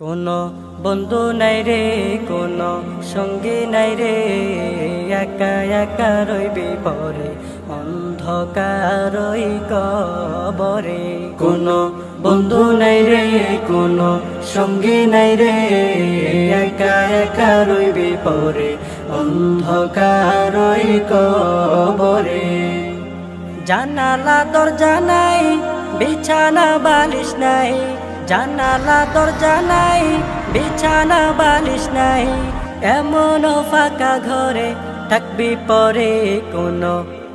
কোনো বন্ধু নাই রে, কোনো সঙ্গী নাই রে, একা একা রইবি পরে অন্ধকারই কবরে। কোনো বন্ধু নাই রে, কোনো সঙ্গী নাই রে, একা একা রইবি পরে অন্ধকারই কবরে। জানালা দরজা নাই, বিছানা বালিশ নাই, জানালা দরজা নাই, বিছানা বালিশ নাই, এমন ফাঁকা ঘরে থাকবি পরে। কোনো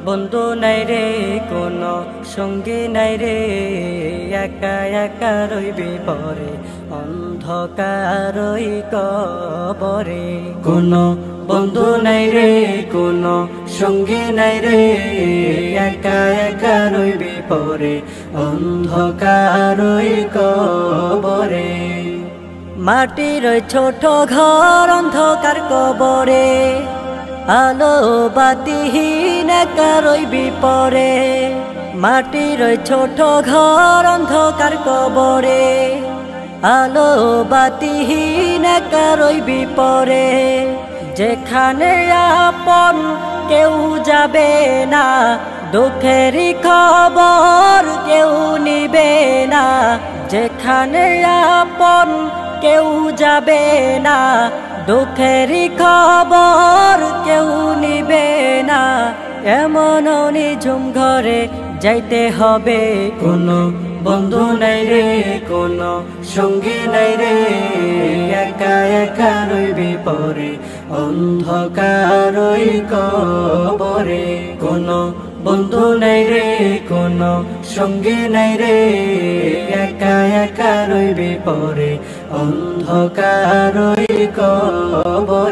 বন্ধু নাই রে, কোনো সঙ্গী নাই রে, একা একা রইবি পরে অন্ধকারই কবরে। কোনো বন্ধু নাই রে, কোনো সঙ্গী নাই রে, একা একা রইবি পরে অন্ধকারই কবরে। মাটির ছোট ঘর অন্ধকার কবরে, আলো বাতিহীন একা রইবি পরে। মাটির ছোট ঘর অন্ধকার কবরে, আলো বাতিহীন একা রইবি পরে। যেখানে আপন কেউ যাবে না, দুঃখেরই খবর কেউ নিবে না। যেখানে আপন কেউ যাবে না, দুঃখেরই খবর কেউ নিবে না, এমন নিঝুম ঘরে যাইতে হবে। কোনো বন্ধু নাই রে, কোনো সঙ্গী নাই রে, একা একা রইবি পরে অন্ধকারই কবরে। কোনো বন্ধু নাই রে, কোনো সঙ্গী নাই রে, একা একা রইবি পরে অন্ধকারই কবরে।